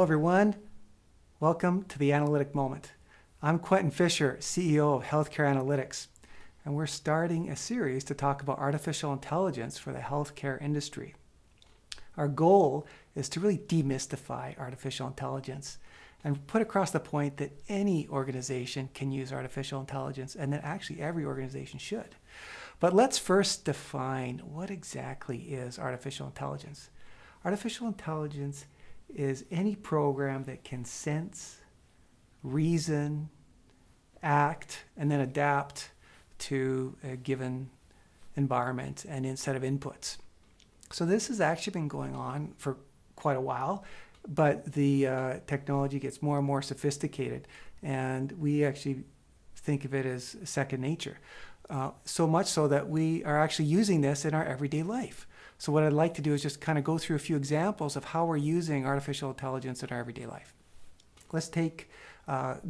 everyone. Welcome to the Analytic Moment. I'm Quentin Fisher, CEO of Healthcare Analytics, and we're starting a series to talk about artificial intelligence for the healthcare industry. Our goal is to really demystify artificial intelligence and put across the point that any organization can use artificial intelligence, and that actually every organization should. But let's first define what exactly is artificial intelligence. Artificial intelligence is any program that can sense, reason, act, and then adapt to a given environment and in set of inputs. So this has actually been going on for quite a while, but the technology gets more and more sophisticated, and we actually think of it as second nature. So much so that we are actually using this in our everyday life. So what I'd like to do is just kind of go through a few examples of how we're using artificial intelligence in our everyday life. Let's take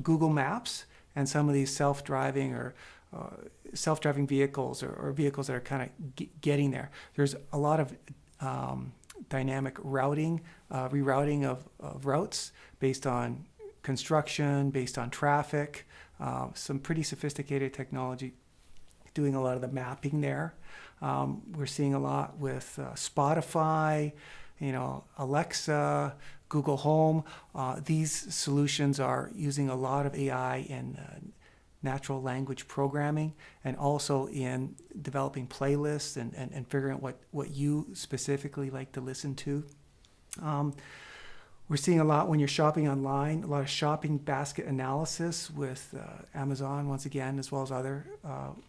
Google Maps and some of these self-driving vehicles or vehicles that are kind of getting there. There's a lot of dynamic routing, rerouting of routes based on construction, based on traffic, some pretty sophisticated technology doing a lot of the mapping there. We're seeing a lot with Spotify, Alexa, Google Home. These solutions are using a lot of AI in natural language programming, and also in developing playlists and figuring out what you specifically like to listen to. We're seeing a lot when you're shopping online, a lot of shopping basket analysis with Amazon, once again, as well as other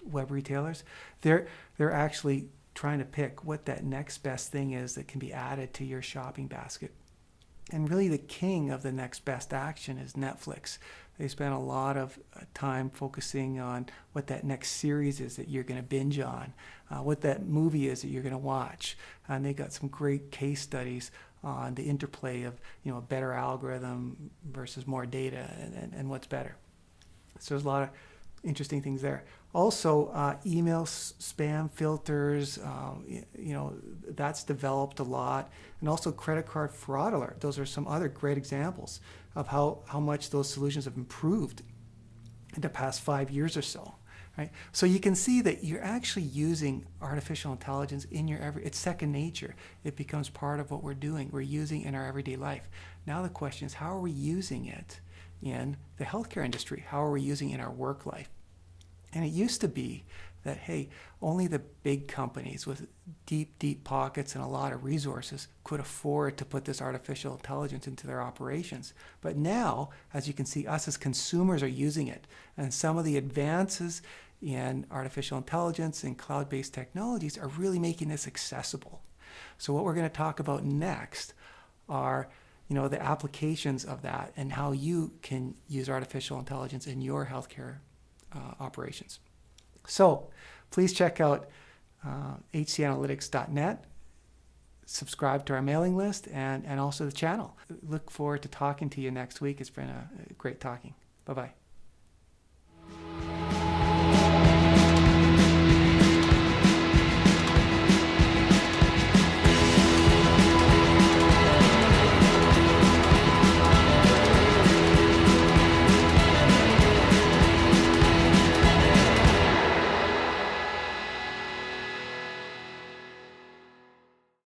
web retailers. They're actually trying to pick what that next best thing is that can be added to your shopping basket. And really the king of the next best action is Netflix. They spend a lot of time focusing on what that next series is that you're going to binge on, what that movie is that you're going to watch. And they got some great case studies on the interplay of a better algorithm versus more data and what's better. So there's a lot of interesting things there. Also, email spam filters, that's developed a lot. And also credit card fraud alert. Those are some other great examples of how much those solutions have improved in the past 5 years or so. Right? So you can see that you're actually using artificial intelligence in it's second nature. It becomes part of what we're doing. We're using it in our everyday life. Now the question is, how are we using it in the healthcare industry? How are we using it in our work life? And it used to be that, hey, only the big companies with deep pockets and a lot of resources could afford to put this artificial intelligence into their operations. But now, as you can see, us as consumers are using it. And some of the advances in artificial intelligence and cloud-based technologies are really making this accessible. So what we're going to talk about next are the applications of that and how you can use artificial intelligence in your healthcare operations. So please check out hcanalytics.net, subscribe to our mailing list, and also the channel. Look forward to talking to you next week. It's been a great talking. Bye-bye.